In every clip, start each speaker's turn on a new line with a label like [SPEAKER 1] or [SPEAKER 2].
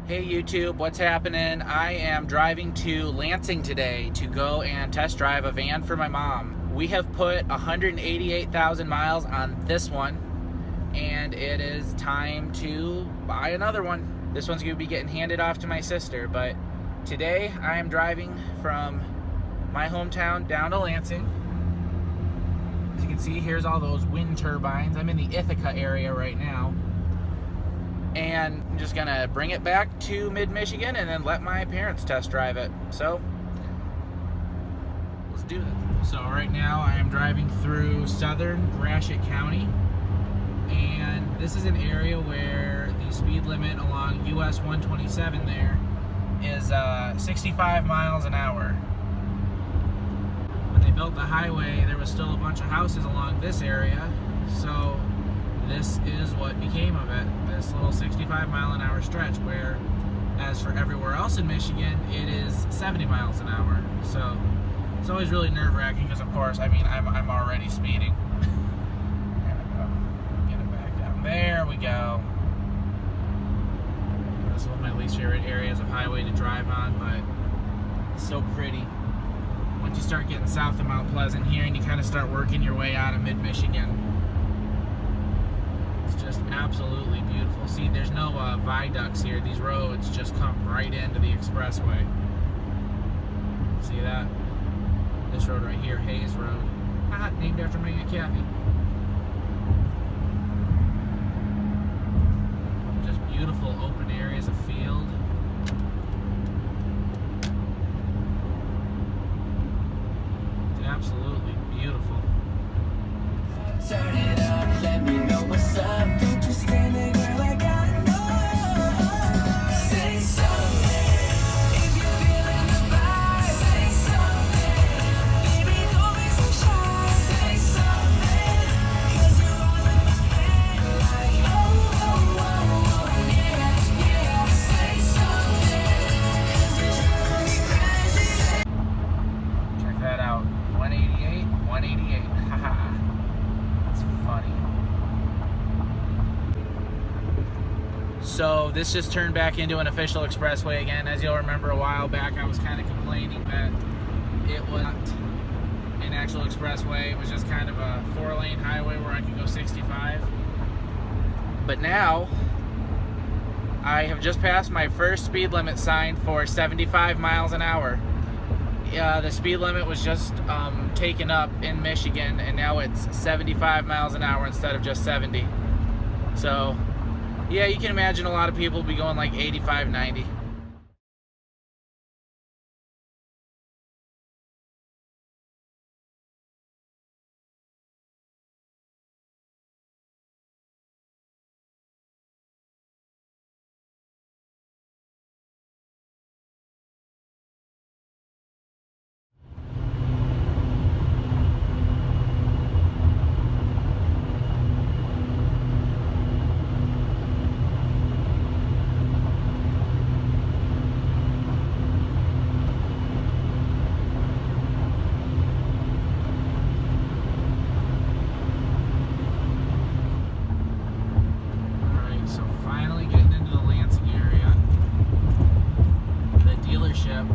[SPEAKER 1] Hey YouTube, what's happening? I am driving to Lansing today to go and test drive a van for my mom. We have put 188,000 miles on this one, and it is time to buy another one. This one's going to be getting handed off to my sister, but today I am driving from my hometown down to Lansing. As you can see, here's all those wind turbines. I'm in the Ithaca area right now. And I'm just gonna bring it back to mid-Michigan and then let my parents test drive it. So let's do it. So right now I am driving through southern Gratiot County, and this is an area where the speed limit along US 127 there is 65 miles an hour. When they built the highway, there was still a bunch of houses along this area, so this is what became of it, this little 65 mile an hour stretch, where as for everywhere else in Michigan, it is 70 miles an hour. So it's always really nerve-wracking because, of course, I mean, I'm already speeding. Get it back down. There we go. This is one of my least favorite areas of highway to drive on, but it's so pretty. Once you start getting south of Mount Pleasant here and you kind of start working your way out of mid-Michigan, just absolutely beautiful. See, there's no viaducts here. These roads just come right into the expressway. See that? This road right here, Hayes Road. Named after my Aunt Kathy. Just beautiful open areas of field. It's absolutely beautiful.
[SPEAKER 2] Turn it up, let me know what's up. Don't just stand there, girl, I gotta know. Say something if you're feeling the vibe. Say something, baby, don't be so shy. Say something, 'cause you're all in my head. Like, oh, oh, oh, oh, yeah, yeah. Say something, 'cause you're driving me crazy.
[SPEAKER 1] Check that out. 188, 188. Haha. Funny. So this just turned back into an official expressway again. As you'll remember, a while back I was kind of complaining that it was not an actual expressway. It was just kind of a 4-lane highway where I could go 65. But now I have just passed my first speed limit sign for 75 miles an hour. The speed limit was just taken up in Michigan, and now it's 75 miles an hour instead of just 70. So, yeah, you can imagine a lot of people will be going like 85, 90.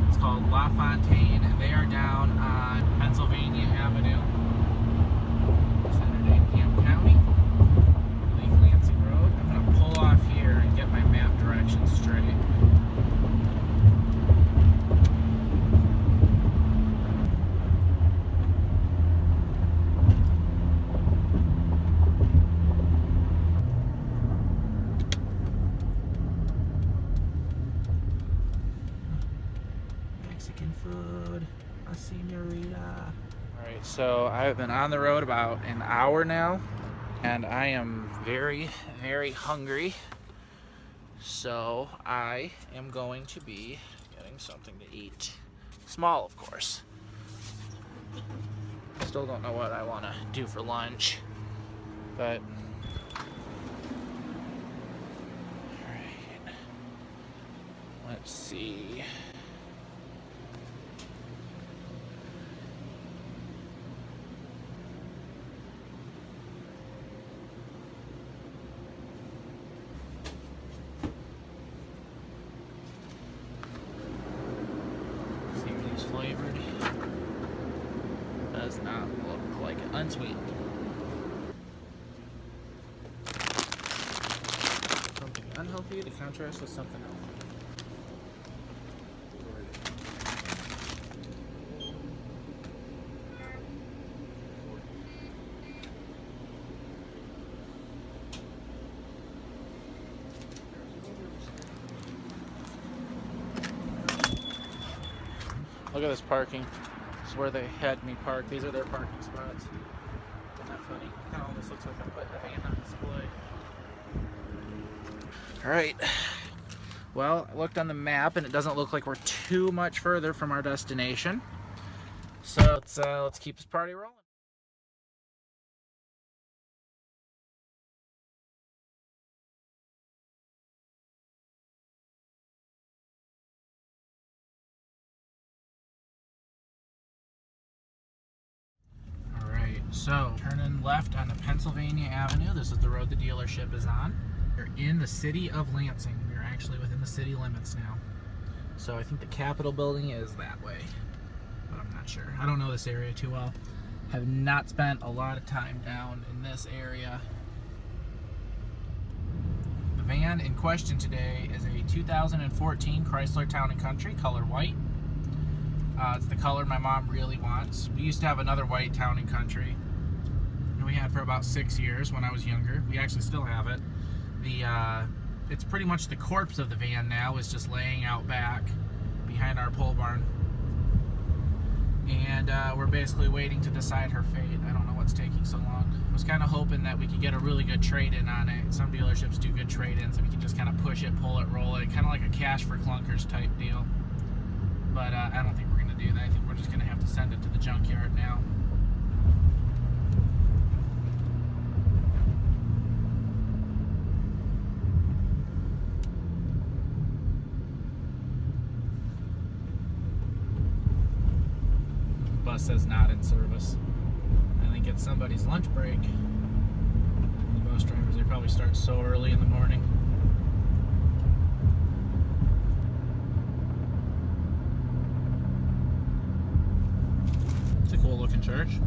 [SPEAKER 1] It's called La Fontaine, and they are down on Pennsylvania Avenue, centered in Camp County, Lake Lansing Road. I'm going to pull off here and get my map directions straight. Mexican food, a señorita. Alright, so I've been on the road about an hour now, and I am very, very hungry. So I am going to be getting something to eat. Small, of course. Still don't know what I want to do for lunch, but alright. Let's see. card. Does not look like it. Unsweet. Something unhealthy to contrast with something else. Look at this parking. This is where they had me park. These are their parking spots. Isn't that funny? Kind of almost looks like I'm putting the van on display. All right. Well, I looked on the map and it doesn't look like we're too much further from our destination. So let's keep this party rolling. So, turning left onto Pennsylvania Avenue. This is the road the dealership is on. We're in the city of Lansing. We're actually within the city limits now. So I think the Capitol building is that way, but I'm not sure. I don't know this area too well. Have not spent a lot of time down in this area. The van in question today is a 2014 Chrysler Town & Country, color white. It's the color my mom really wants. We used to have another white Town & Country that we had for about 6 years when I was younger. We actually still have it. It's pretty much the corpse of the van now. It's just laying out back behind our pole barn. And we're basically waiting to decide her fate. I don't know what's taking so long. I was kind of hoping that we could get a really good trade-in on it. Some dealerships do good trade-ins, and we can just kind of push it, pull it, roll it. Kind of like a cash for clunkers type deal. But I don't think we're going to do that. I think we're just going to have to send it to the junkyard now. Bus says not in service. I think it's somebody's lunch break. The bus drivers, they probably start so early in the morning. It's a cool looking church.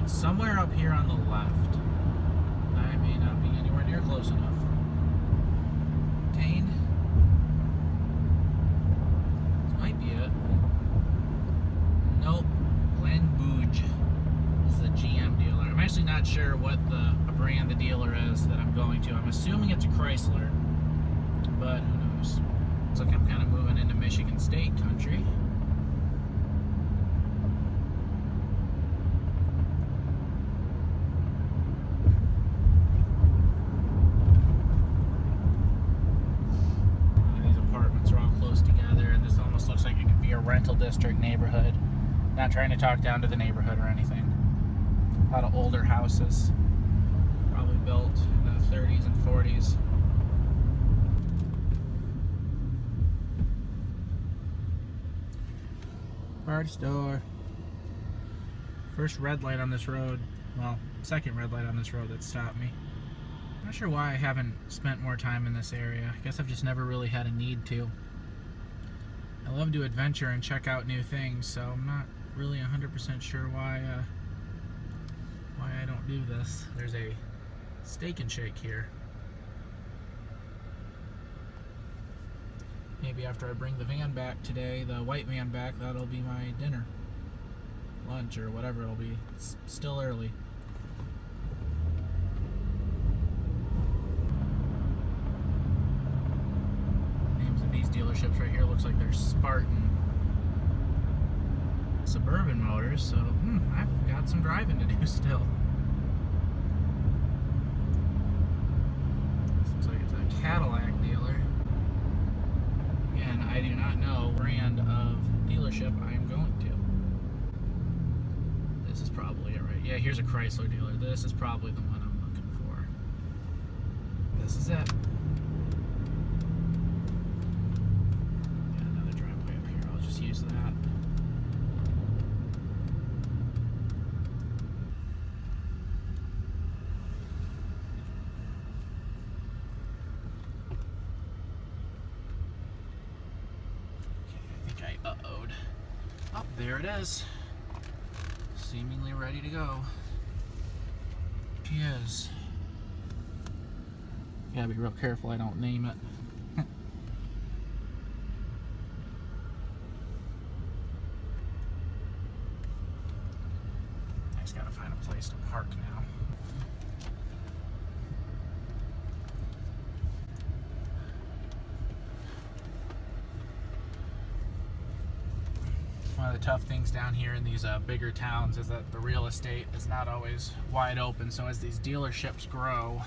[SPEAKER 1] Somewhere up here on the left. I may not be anywhere near close enough. Tane. This might be it. Nope. Glen Booge. This is a GM dealer. I'm actually not sure what the brand the dealer is that I'm going to. I'm assuming it's a Chrysler, but who knows? Looks like I'm kind of moving into Michigan State country. Rental district neighborhood. Not trying to talk down to the neighborhood or anything. A lot of older houses, probably built in the 30s and 40s. Party store. First red light on this road. Well, second red light on this road that stopped me. I'm not sure why I haven't spent more time in this area. I guess I've just never really had a need to. I love to adventure and check out new things, so I'm not really 100% sure why I don't do this. There's a Steak and Shake here. Maybe after I bring the van back today, the white van back, that'll be my dinner. Lunch or whatever it'll be. It's still early. These dealerships right here looks like they're Spartan Suburban Motors, so I've got some driving to do still. This looks like it's a Cadillac dealer. Again, I do not know what brand of dealership I am going to. This is probably it, right? Yeah, here's a Chrysler dealer. This is probably the one I'm looking for. This is it. Use that. Oh, there it is. Seemingly ready to go. She is. Gotta be real careful I don't name it. I just gotta find a place to park now. One of the tough things down here in these bigger towns is that the real estate is not always wide open. So as these dealerships grow,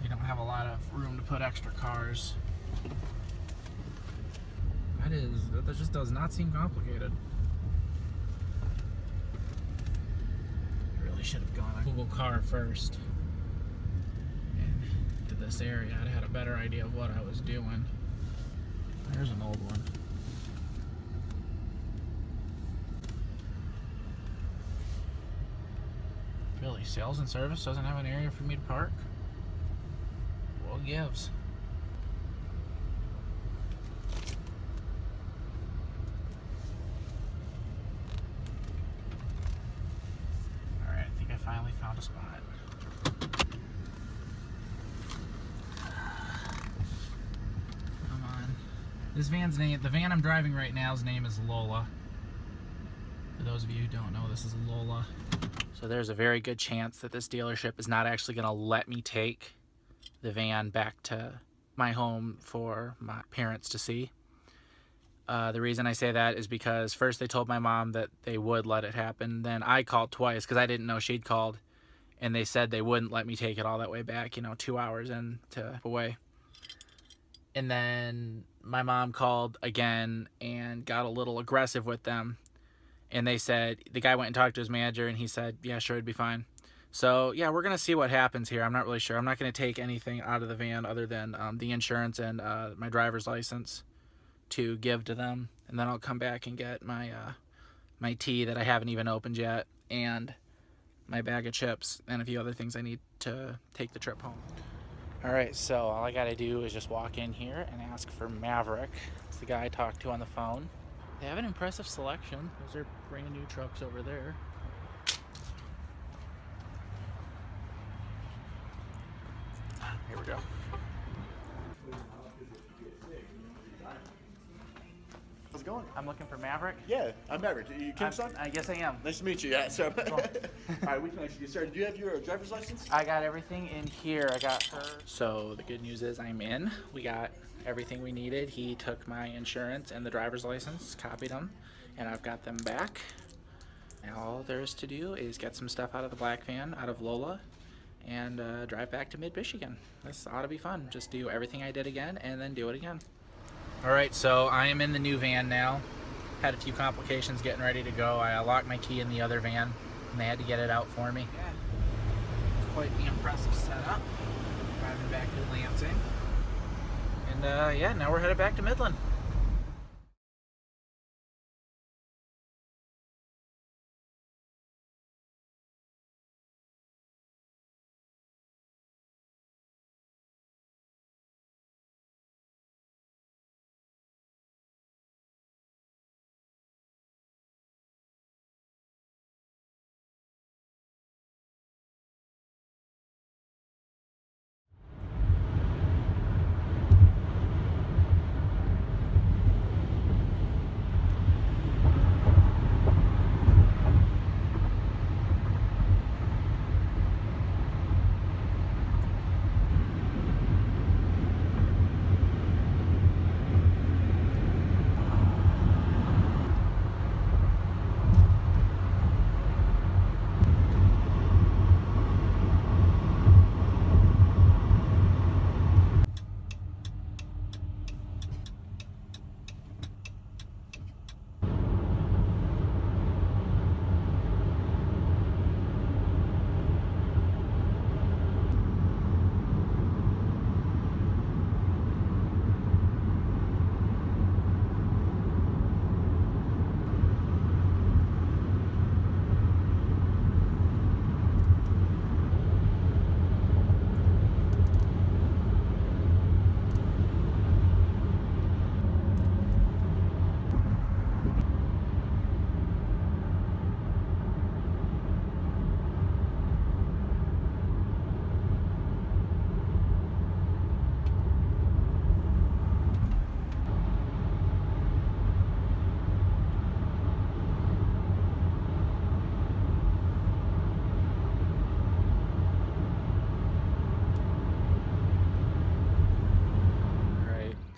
[SPEAKER 1] you don't have a lot of room to put extra cars. That just does not seem complicated. I really should have gone on Google Car first and to this area. I'd had a better idea of what I was doing. There's an old one. Really, sales and service doesn't have an area for me to park? What gives? Alright, I think I finally found a spot. Come on. This van's name, the van I'm driving right now's name is Lola. For those of you who don't know, this is Lola. So there's a very good chance that this dealership is not actually going to let me take the van back to my home for my parents to see. The reason I say that is because first they told my mom that they would let it happen. Then I called twice because I didn't know she'd called. And they said they wouldn't let me take it all that way back, 2 hours away. And then my mom called again and got a little aggressive with them. And they said, the guy went and talked to his manager and he said, yeah, sure, it'd be fine. So yeah, we're going to see what happens here. I'm not really sure. I'm not going to take anything out of the van other than the insurance and my driver's license to give to them. And then I'll come back and get my my tea that I haven't even opened yet and my bag of chips and a few other things I need to take the trip home. All right, so all I got to do is just walk in here and ask for Maverick. It's the guy I talked to on the phone. They have an impressive selection. Those are brand new trucks over there. Here we go.
[SPEAKER 3] How's it going?
[SPEAKER 1] I'm looking for Maverick.
[SPEAKER 3] Yeah, I'm Maverick. You Kim's son?
[SPEAKER 1] I guess I am.
[SPEAKER 3] Nice to meet you. Yeah, so. All right, we can actually get started. Do you have your driver's license?
[SPEAKER 1] I got everything in here. I got her. So the good news is I'm in. We got everything we needed. He took my insurance and the driver's license, copied them, and I've got them back. Now all there is to do is get some stuff out of the black van, out of Lola, and drive back to mid-Michigan. This ought to be fun. Just do everything I did again and then do it again. All right, so I am in the new van now. Had a few complications getting ready to go. I locked my key in the other van and they had to get it out for me. Yeah, it's quite the impressive setup. Driving back to Lansing. And yeah, now we're headed back to Midland.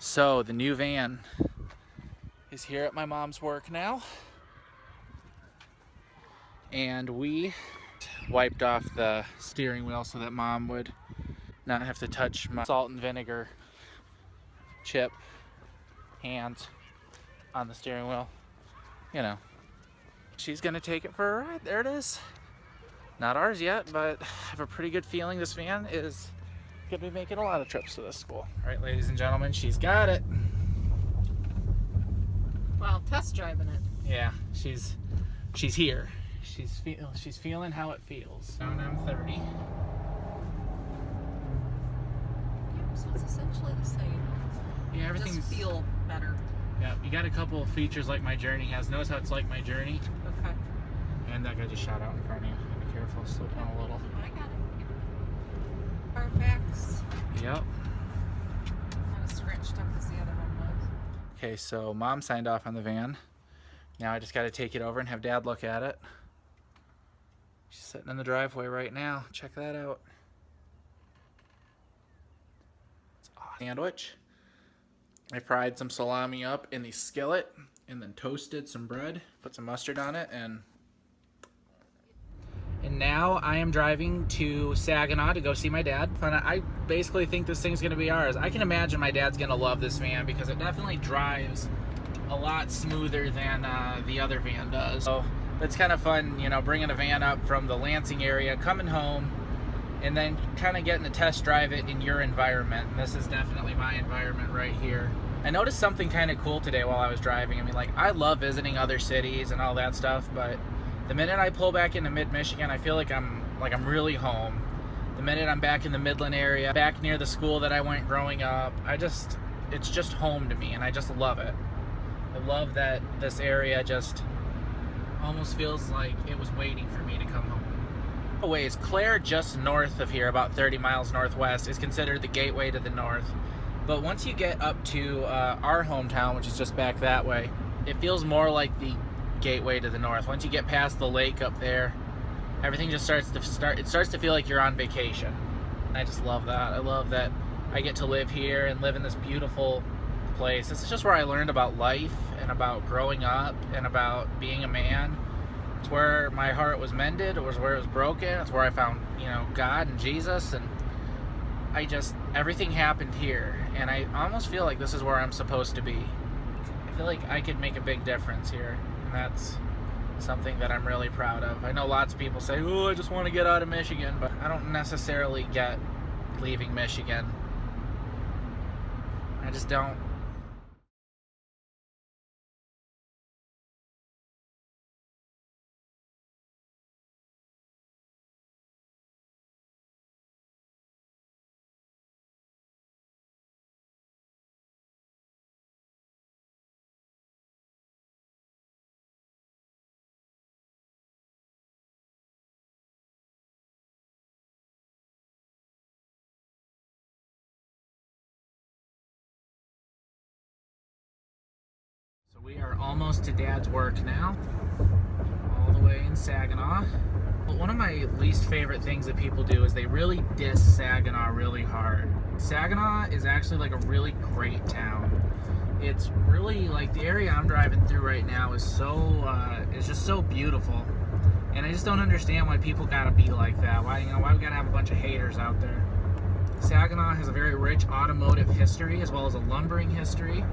[SPEAKER 1] So the new van is here at my mom's work now. And we wiped off the steering wheel so that mom would not have to touch my salt and vinegar chip hands on the steering wheel. You know, she's gonna take it for a ride. There it is. Not ours yet, but I have a pretty good feeling this van is gonna be making a lot of trips to this school. All right, ladies and gentlemen, she's got it.
[SPEAKER 4] Wow, test driving it.
[SPEAKER 1] Yeah, she's here. She's feeling how it feels. Down M30.
[SPEAKER 4] Yep, so it's essentially the same.
[SPEAKER 1] Yeah, everything's.
[SPEAKER 4] Just feel better.
[SPEAKER 1] Yeah, you got a couple of features like My Journey has. Notice how it's like My Journey.
[SPEAKER 4] Okay.
[SPEAKER 1] And that guy just shot out in front of you. Be careful, slow down a little.
[SPEAKER 4] I got it. Carfax.
[SPEAKER 1] Yep.
[SPEAKER 4] Not as scratched up as the other one was.
[SPEAKER 1] Okay, so mom signed off on the van. Now I just got to take it over and have dad look at it. She's sitting in the driveway right now. Check that out. It's awesome. Sandwich. I fried some salami up in the skillet and then toasted some bread, put some mustard on it, and now I am driving to Saginaw to go see my dad. I basically think this thing's gonna be ours. I can imagine my dad's gonna love this van because it definitely drives a lot smoother than the other van does. So it's kind of fun, you know, bringing a van up from the Lansing area, coming home, and then kind of getting to test drive it in your environment. And this is definitely my environment right here. I noticed something kind of cool today while I was driving. I mean, like, I love visiting other cities and all that stuff, but the minute I pull back into mid-Michigan, I feel like I'm really home. The minute I'm back in the Midland area, back near the school that I went growing up, it's just home to me, and I just love it. I love that this area just almost feels like it was waiting for me to come home. Ways, Clare, just north of here, about 30 miles northwest, is considered the gateway to the north. But once you get up to our hometown, which is just back that way, it feels more like the gateway to the north. Once you get past the lake up there, everything just starts to feel like you're on vacation. I just love that. I love that I get to live here and live in this beautiful place. This is just where I learned about life and about growing up and about being a man. It's where my heart was mended. It was where it was broken. It's where I found, you know, God and Jesus, and everything happened here. And I almost feel like this is where I'm supposed to be. I feel like I could make a big difference here, and that's something that I'm really proud of. I know lots of people say, oh, I just want to get out of Michigan, but I don't necessarily get leaving Michigan. I just don't. So we are almost to Dad's work now, all the way in Saginaw. One of my least favorite things that people do is they really diss Saginaw really hard. Saginaw is actually like a really great town. It's really like the area I'm driving through right now is it's just so beautiful. And I just don't understand why people gotta be like that. Why we gotta have a bunch of haters out there. Saginaw has a very rich automotive history as well as a lumbering history.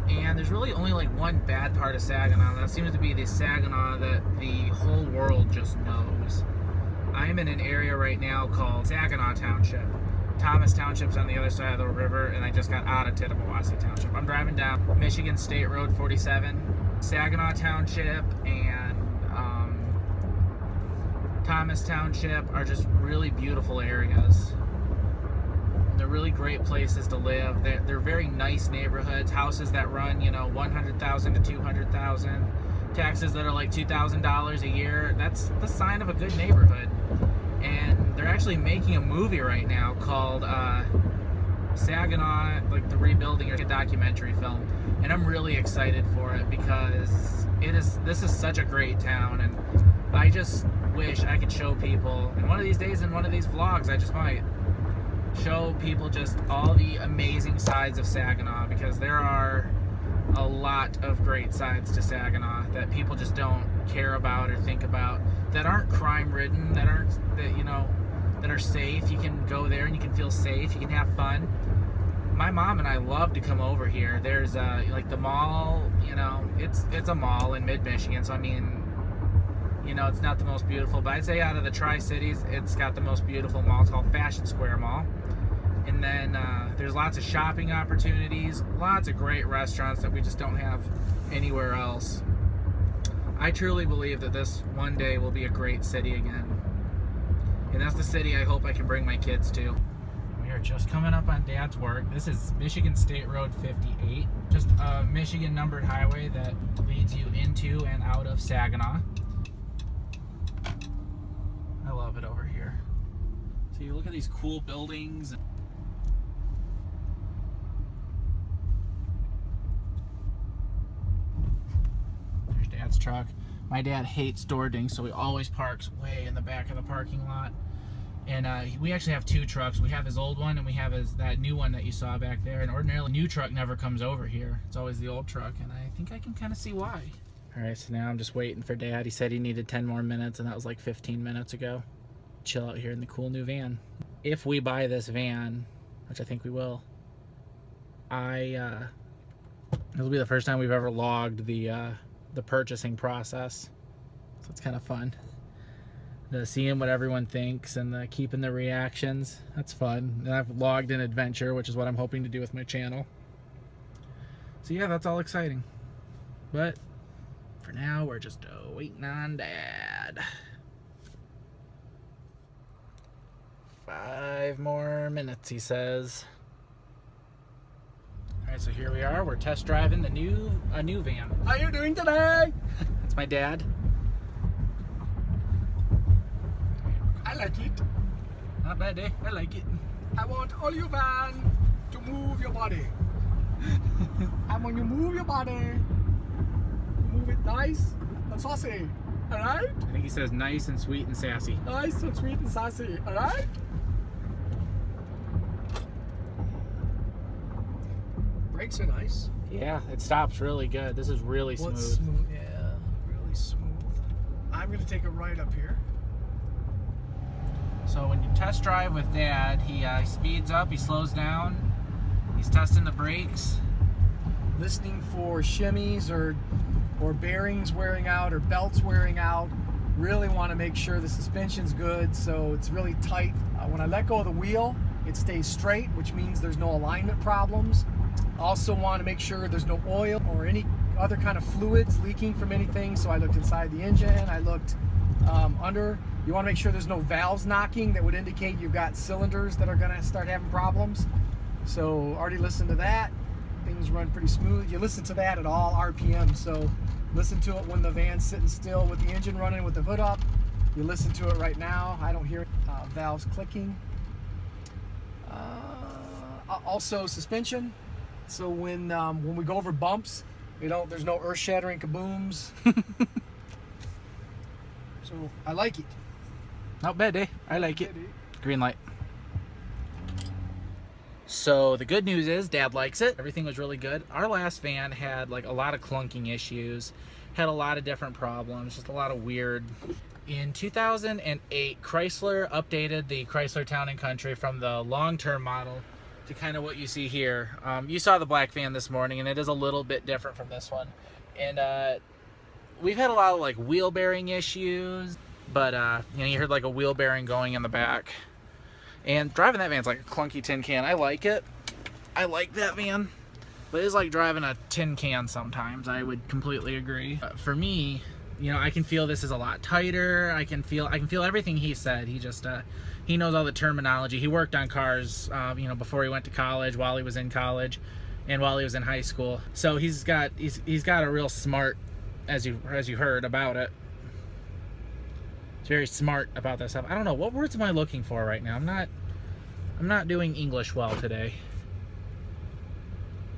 [SPEAKER 1] And there's really only like one bad part of Saginaw, and that seems to be the Saginaw that the whole world just knows. I'm in an area right now called Saginaw Township. Thomas Township's on the other side of the river, and I just got out of Tittabawassee Township. I'm driving down Michigan State Road 47. Saginaw Township and Thomas Township are just really beautiful areas. They're really great places to live. They're very nice neighborhoods, houses that run, you know, $100,000 to $200,000, taxes that are like $2,000 a year. That's the sign of a good neighborhood. And they're actually making a movie right now called Saginaw, like the rebuilding, or a documentary film. And I'm really excited for it because this is such a great town, and I just wish I could show people. And one of these days in one of these vlogs, I just might show people just all the amazing sides of Saginaw, because there are a lot of great sides to Saginaw that people just don't care about or think about, that aren't crime ridden, that are safe. You can go there and you can feel safe, you can have fun. My mom and I love to come over here. There's like the mall, it's a mall in mid-Michigan, so I mean, it's not the most beautiful, but I'd say out of the Tri-Cities, it's got the most beautiful mall. It's called Fashion Square Mall. And then there's lots of shopping opportunities, lots of great restaurants that we just don't have anywhere else. I truly believe that this one day will be a great city again. And that's the city I hope I can bring my kids to. We are just coming up on Dad's work. This is Michigan State Road 58, just a Michigan numbered highway that leads you into and out of Saginaw. I love it over here. So you look at these cool buildings. There's Dad's truck. My dad hates door dings, so he always parks way in the back of the parking lot. And we actually have two trucks. We have his old one and we have that new one that you saw back there. And ordinarily, the new truck never comes over here. It's always the old truck, and I think I can kind of see why. All right, so now I'm just waiting for Dad. He said he needed 10 more minutes, and that was like 15 minutes ago. Chill out here in the cool new van. If we buy this van, which I think we will, it'll be the first time we've ever logged the purchasing process. So it's kind of fun. The seeing what everyone thinks and the keeping the reactions. That's fun. And I've logged an adventure, which is what I'm hoping to do with my channel. So yeah, that's all exciting. But for now, we're just waiting on Dad. 5 more minutes, he says. All right, so here we are. We're test driving a new van.
[SPEAKER 5] How are you doing today?
[SPEAKER 1] That's my dad.
[SPEAKER 5] I like it.
[SPEAKER 1] Not bad, eh? I like it.
[SPEAKER 5] I want all your van to move your body. And when you move your body, move it nice and saucy. Alright?
[SPEAKER 1] I think he says nice and sweet and sassy.
[SPEAKER 5] Nice and sweet and sassy. Alright? Brakes are nice.
[SPEAKER 1] Yeah, it stops really good. This is really smooth.
[SPEAKER 5] What's smooth? Yeah, really smooth. I'm going to take a right up here.
[SPEAKER 1] So when you test drive with Dad, he speeds up, he slows down, he's testing the brakes.
[SPEAKER 5] Listening for shimmies or bearings wearing out or belts wearing out. Really want to make sure the suspension's good, so it's really tight. When I let go of the wheel, it stays straight, which means there's no alignment problems. Also want to make sure there's no oil or any other kind of fluids leaking from anything, so I looked inside the engine, I looked under. You want to make sure there's no valves knocking that would indicate you've got cylinders that are going to start having problems. So already listened to that. Things run pretty smooth. You listen to that at all RPM, so listen to it when the van's sitting still with the engine running with the hood up. You listen to it right now. I don't hear valves clicking. Also suspension. So when we go over bumps, there's no earth-shattering kabooms. So I like it.
[SPEAKER 1] Not bad, eh? I like it. Green light. So the good news is Dad likes it. Everything was really good. Our last van had like a lot of clunking issues, had a lot of different problems, just a lot of weird. In 2008, Chrysler updated the Chrysler Town & Country from the long-term model to kind of what you see here. You saw the black van this morning, and it is a little bit different from this one. And we've had a lot of like wheel bearing issues, but you heard like a wheel bearing going in the back. And driving that van's like a clunky tin can. I like it. I like that van, but it's like driving a tin can sometimes. I would completely agree. For me, I can feel this is a lot tighter. I can feel everything he said. He just he knows all the terminology. He worked on cars, before he went to college, while he was in college, and while he was in high school. So he's got a real smart, as you heard about it. He's very smart about that stuff. I don't know, what words am I looking for right now? I'm not doing English well today.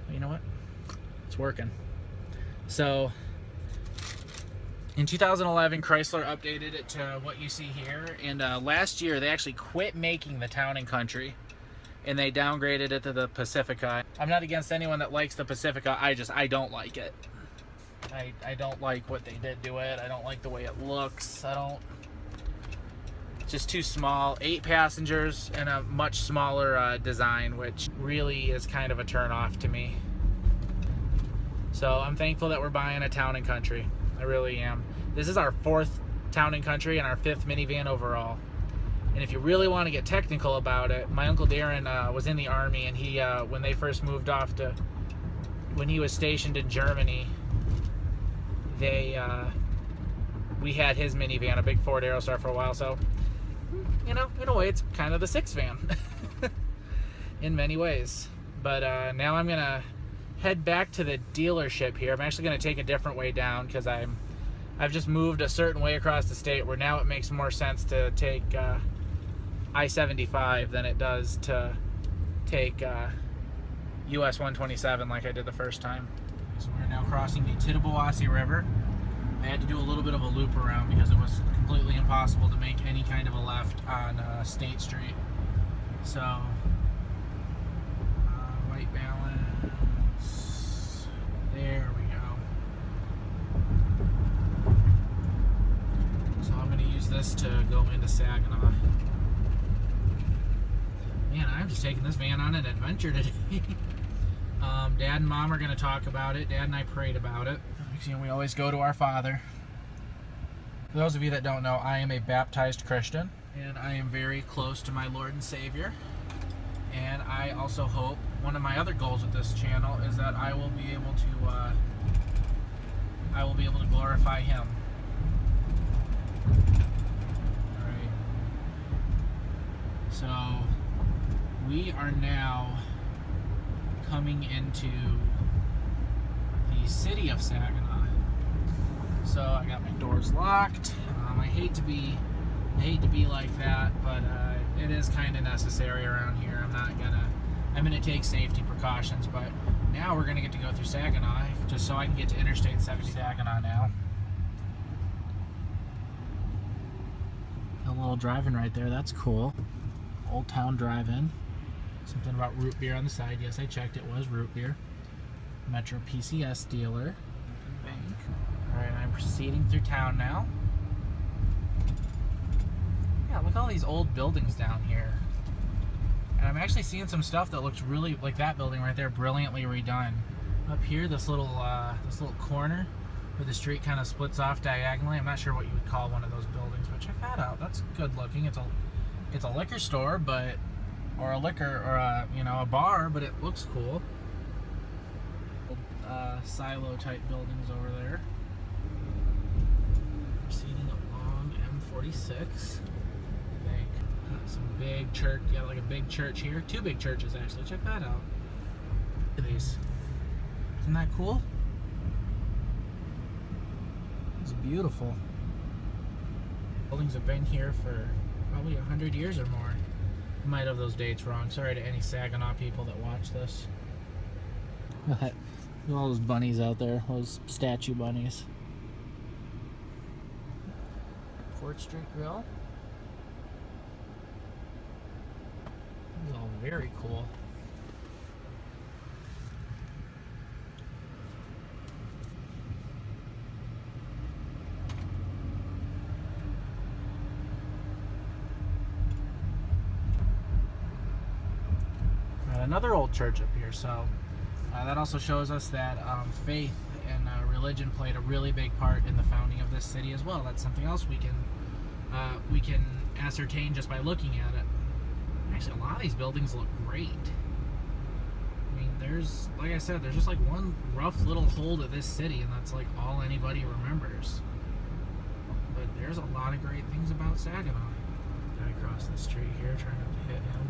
[SPEAKER 1] But you know what? It's working. So in 2011, Chrysler updated it to what you see here. And last year, they actually quit making the Town & Country. and they downgraded it to the Pacifica. I'm not against anyone that likes the Pacifica. I don't like it. I don't like what they did to it. I don't like the way it looks. It's just too small. 8 passengers and a much smaller design, which really is kind of a turn off to me. So I'm thankful that we're buying a Town & Country. I really am. This is our 4th Town & Country and our 5th minivan overall. And if you really want to get technical about it, my Uncle Darren was in the Army, and he, when they first moved off to, when he was stationed in Germany, we had his minivan, a big Ford Aerostar, for a while. So, you know, in a way, it's kind of the 6 van in many ways. But now I'm going to head back to the dealership here. I'm actually going to take a different way down because I've just moved a certain way across the state where now it makes more sense to take I-75 than it does to take US 127 like I did the first time. So we're now crossing the Tittabawassee River. I had to do a little bit of a loop around because it was completely impossible to make any kind of a left on State Street. So, white balance. There we go. So I'm going to use this to go into Saginaw. Man, I'm just taking this van on an adventure today. Dad and Mom are going to talk about it. Dad and I prayed about it. You know, we always go to our Father. For those of you that don't know, I am a baptized Christian, and I am very close to my Lord and Savior. And I also hope, one of my other goals with this channel is that I will be able to glorify Him. All right. So we are now coming into the city of Saginaw. So I got my doors locked. I hate to be like that, but it is kind of necessary around here. I'm gonna take safety precautions, but now we're gonna get to go through Saginaw just so I can get to Interstate 70 Saginaw now. A little drive-in right there, that's cool. Old Town Drive-In. Something about root beer on the side. Yes, I checked, it was root beer. Metro PCS dealer. Bank. Alright, I'm proceeding through town now. Yeah, look at all these old buildings down here. And I'm actually seeing some stuff that looks really, like that building right there, brilliantly redone. Up here, this little corner where the street kind of splits off diagonally. I'm not sure what you would call one of those buildings, but check that out. That's good looking. It's a liquor store, but or a bar, but it looks cool. Silo type buildings over there. Proceeding along M46. Got some big church. You got like a big church here. 2 big churches actually. Check that out. Look at these. Isn't that cool? It's beautiful. Buildings have been here for probably 100 years or more. I might have those dates wrong. Sorry to any Saginaw people that watch this. Look at all those bunnies out there. Those statue bunnies. Fort Street Grill. This is all very cool. Another old church up here, so that also shows us that faith and religion played a really big part in the founding of this city as well. That's something else we can ascertain just by looking at it. Actually, a lot of these buildings look great. I mean, there's, like I said, there's just like one rough little hole to this city, and that's like all anybody remembers. But there's a lot of great things about Saginaw. Guy across the street here, trying not to hit him.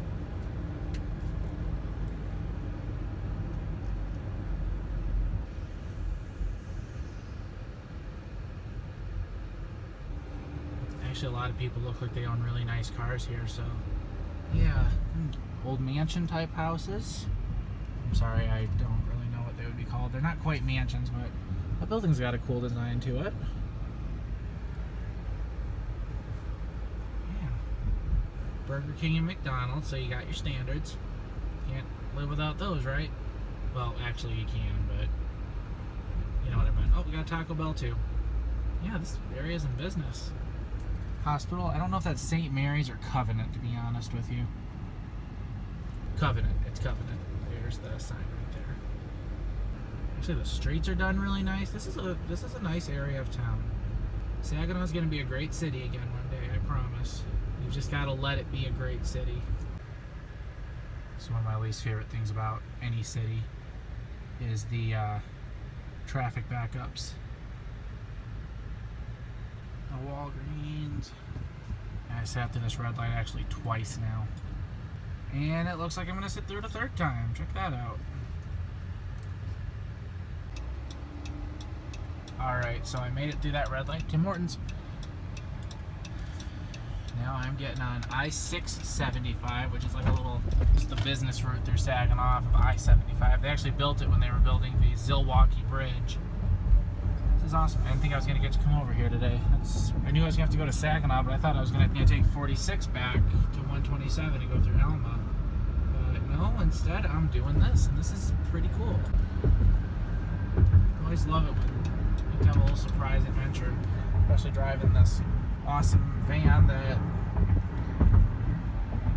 [SPEAKER 1] Actually, a lot of people look like they own really nice cars here, so yeah. Old mansion type houses. I'm sorry, I don't really know what they would be called. They're not quite mansions, but the building's got a cool design to it. Yeah. Burger King and McDonald's, so you got your standards. Can't live without those, right? Well, actually you can, but you know what I meant. Oh, we got Taco Bell too. Yeah, this area's in business. Hospital. I don't know if that's St. Mary's or Covenant, to be honest with you. Covenant. It's Covenant. There's the sign right there. Actually, the streets are done really nice. This is a nice area of town. Saginaw's going to be a great city again one day, I promise. You've just got to let it be a great city. It's one of my least favorite things about any city is the traffic backups. The Walgreens. I sat through this red light actually twice now. And it looks like I'm going to sit through it a third time. Check that out. Alright, so I made it through that red light. Tim Hortons. Now I'm getting on I-675, which is like a little, just the business route through Saginaw off of I-75. They actually built it when they were building the Zilwaukee Bridge. This is awesome. I didn't think I was going to get to come over here today. I knew I was going to have to go to Saginaw, but I thought I was going to take 46 back to 127 to go through Alma. But no, instead I'm doing this, and this is pretty cool. I always love it when you have a little surprise adventure, especially driving this awesome van that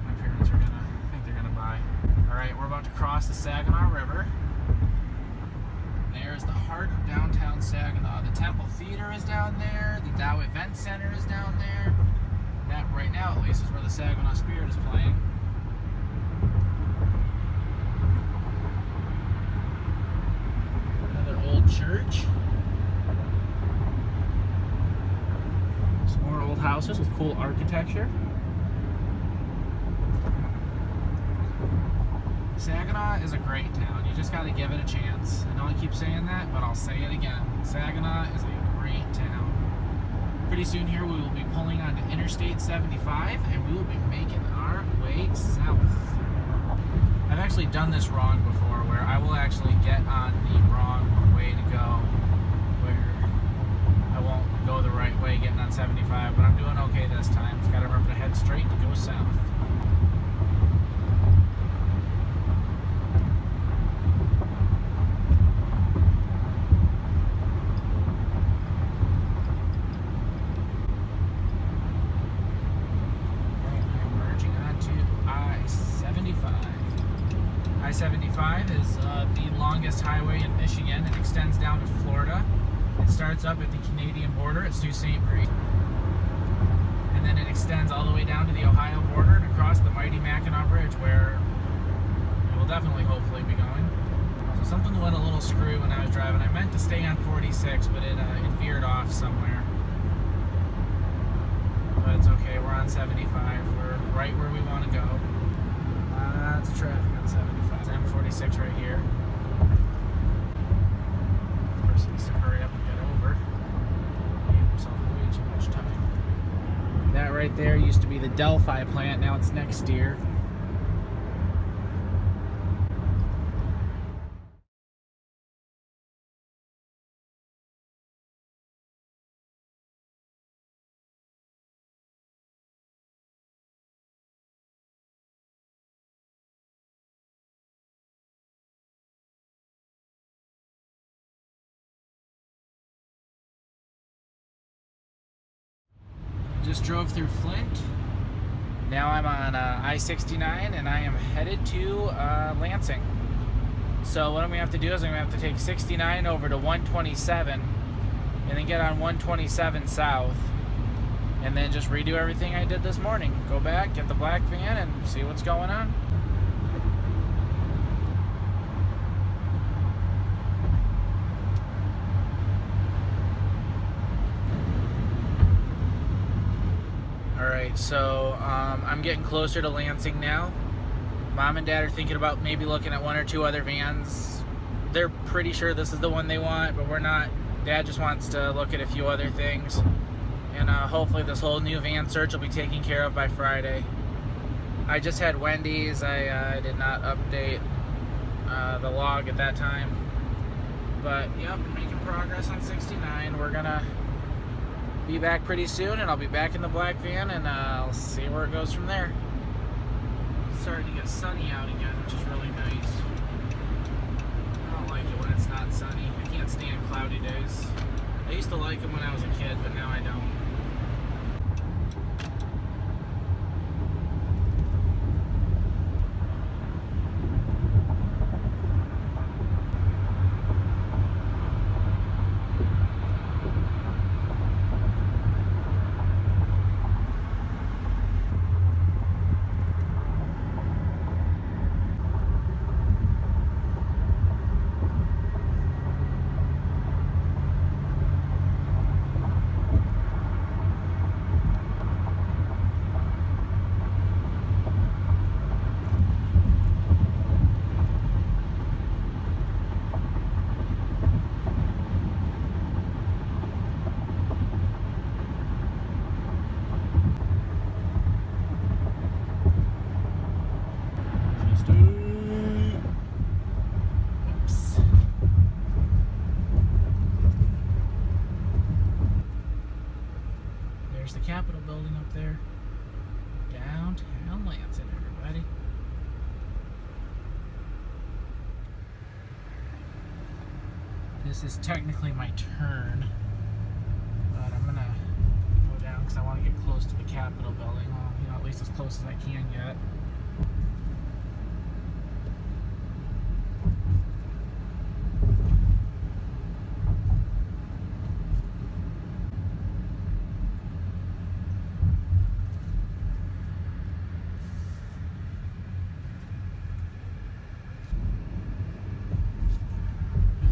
[SPEAKER 1] my parents are gonna buy. Alright, we're about to cross the Saginaw River. There's the heart of downtown Saginaw. The Temple Theater is down there, the Dow Event Center is down there. That right now at least is where the Saginaw Spirit is playing. Another old church. More old houses with cool architecture. Saginaw is a great town. You just got to give it a chance. I know I keep saying that, but I'll say it again. Saginaw is a great town. Pretty soon here we will be pulling onto Interstate 75 and we will be making our way south. I've actually done this wrong before where I will actually get on the wrong way to go, where I won't go the right way getting on 75, but I'm doing okay this time. Just gotta remember to head straight to go south. I'm merging onto I-75. I-75 is the longest highway in Michigan. It extends down to Florida. It starts up at the Canadian border at Sault Ste. Marie, and then it extends all the way down to the Ohio border and across the mighty Mackinac Bridge, where we will definitely, hopefully, be going. So something went a little screwy when I was driving. I meant to stay on 46, but it veered off somewhere. But it's okay, we're on 75. We're right where we want to go. Lots of traffic on 75. It's M46 right here. Needs to hurry up and get over. He gave himself way too much time. That right there used to be the Delphi plant, now it's next year. Just drove through Flint. Now I'm on I-69 and I am headed to Lansing. So what I'm going to have to do is I'm going to have to take 69 over to 127 and then get on 127 south and then just redo everything I did this morning. Go back, get the black van, and see what's going on. Alright, so I'm getting closer to Lansing now. Mom and Dad are thinking about maybe looking at one or two other vans. They're pretty sure this is the one they want, but we're not. Dad just wants to look at a few other things. And hopefully this whole new van search will be taken care of by Friday. I just had Wendy's. I did not update the log at that time. But, yep, we're making progress on 69. We're going to be back pretty soon, and I'll be back in the black van, and I'll see where it goes from there. It's starting to get sunny out again. which is really nice. I don't like it when it's not sunny. I can't stand cloudy days. I used to like them when I was a kid, but now I don't. There's the Capitol building up there. Downtown Lansing, everybody. This is technically my turn, but I'm gonna go down because I want to get close to the Capitol building. Well, you know, at least as close as I can get.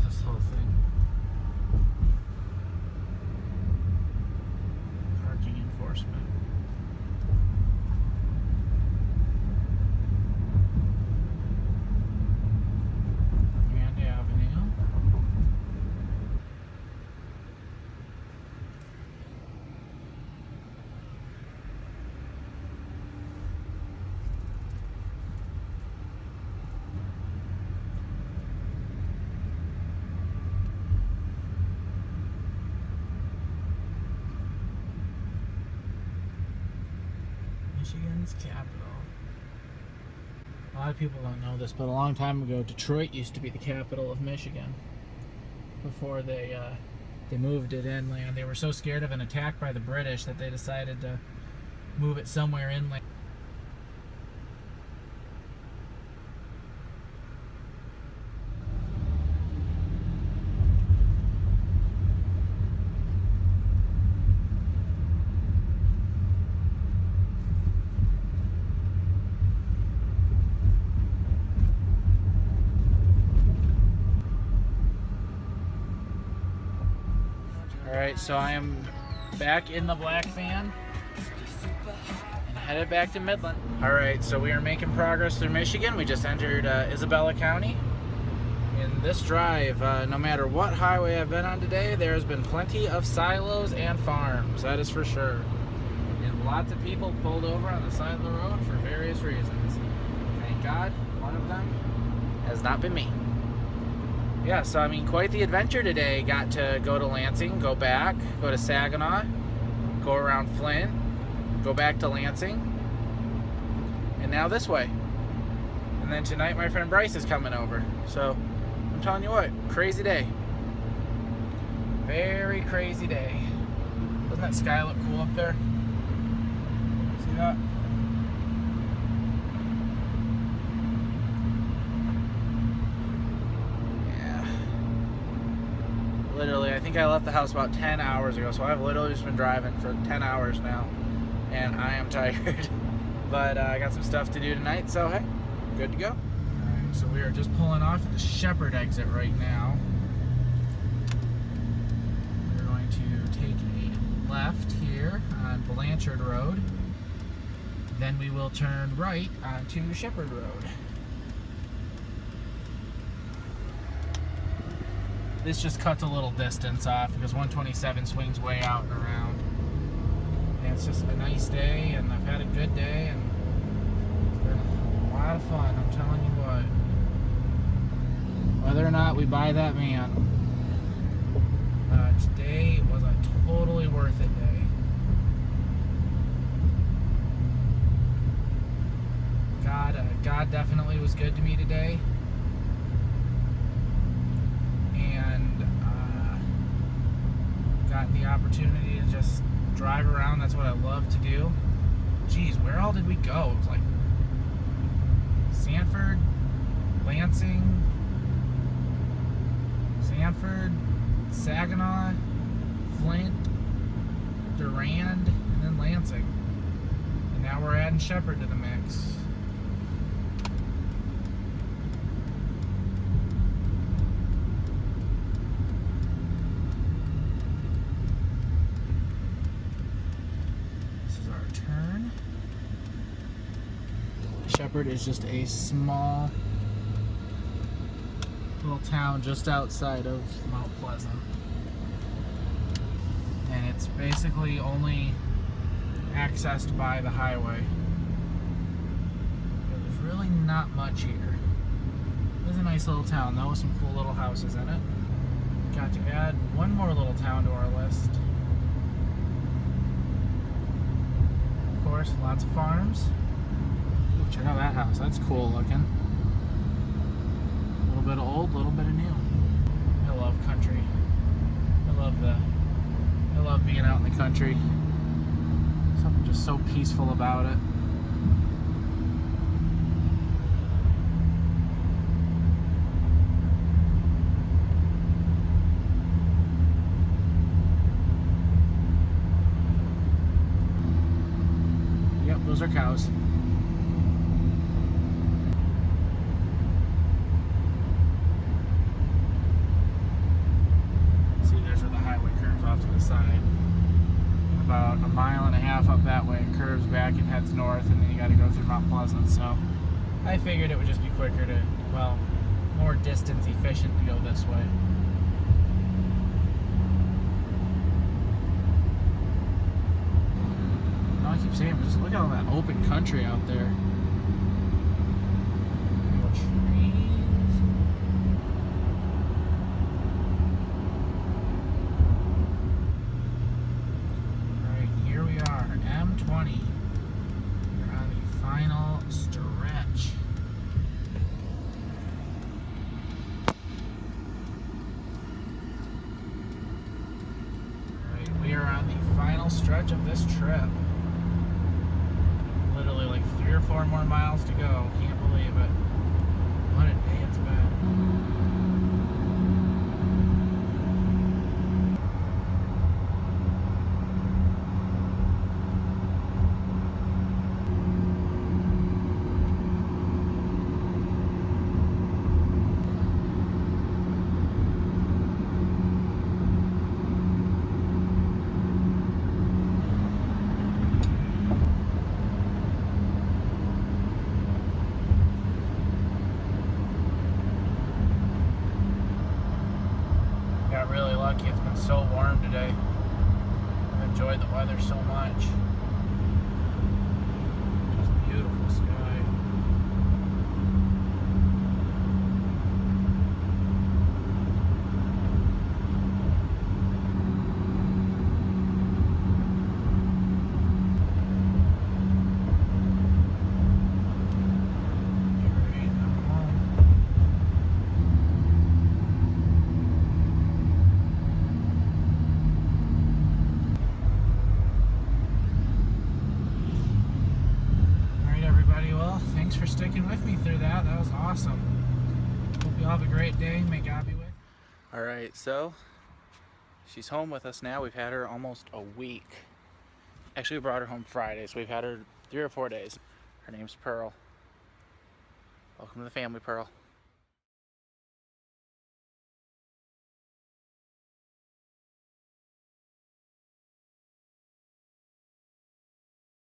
[SPEAKER 1] This whole thing. Parking enforcement. Grand Avenue. Michigan's capital. A lot of people don't know this, but a long time ago, Detroit used to be the capital of Michigan. Before they moved it inland, they were so scared of an attack by the British that they decided to move it somewhere inland. Alright, so I am back in the black van and headed back to Midland. Alright, so we are making progress through Michigan. We just entered Isabella County. In this drive, no matter what highway I've been on today, there has been plenty of silos and farms, that is for sure. And lots of people pulled over on the side of the road for various reasons. Thank God, one of them has not been me. Yeah, so I mean, quite the adventure today. Got to go to Lansing, go back, go to Saginaw, go around Flint, go back to Lansing, and now this way. And then tonight my friend Bryce is coming over. So I'm telling you what, crazy day. Very crazy day. Doesn't that sky look cool up there? See that? Literally, I think I left the house about 10 hours ago, so I've literally just been driving for 10 hours now, and I am tired. But I got some stuff to do tonight, so hey, good to go. Alright, so we are just pulling off at the Shepherd exit right now. We're going to take a left here on Blanchard Road. Then we will turn right onto Shepherd Road. This just cuts a little distance off because 127 swings way out and around. And it's just a nice day, and I've had a good day, and it's been a lot of fun, I'm telling you what. Whether or not we buy that van, today was a totally worth it day. God definitely was good to me today, and got the opportunity to just drive around. That's what I love to do. Geez, where all did we go? It was like Sanford, Lansing, Sanford, Saginaw, Flint, Durand, and then Lansing. And now we're adding Shepherd to the mix. This is our turn. Shepherd is just a small little town just outside of Mount Pleasant. And it's basically only accessed by the highway. There's really not much here. It's a nice little town though, with some cool little houses in it. Got to add one more little town to our list. Of course, lots of farms. Ooh, check out that house, that's cool looking. A little bit of old, a little bit of new. I love country. I love being out in the country. Something just so peaceful about it. Yep, those are cows. Off to the side. About a mile and a half up that way, it curves back and heads north, and then you got to go through Mount Pleasant. So I figured it would just be quicker to, well, more distance efficient to go this way. I keep saying, but just look at all that open country out there. Stretch of this trip. Literally like 3 or 4 more miles to go. Can't believe it. What a day it's been. Really lucky. It's been so warm today. I've enjoyed the weather so much. Just beautiful sky. Thanks for sticking with me through that. That was awesome. Hope you all have a great day. May God be with you. All right, so she's home with us now. We've had her almost a week. Actually, we brought her home Friday, so we've had her 3 or 4 days. Her name's Pearl. Welcome to the family, Pearl.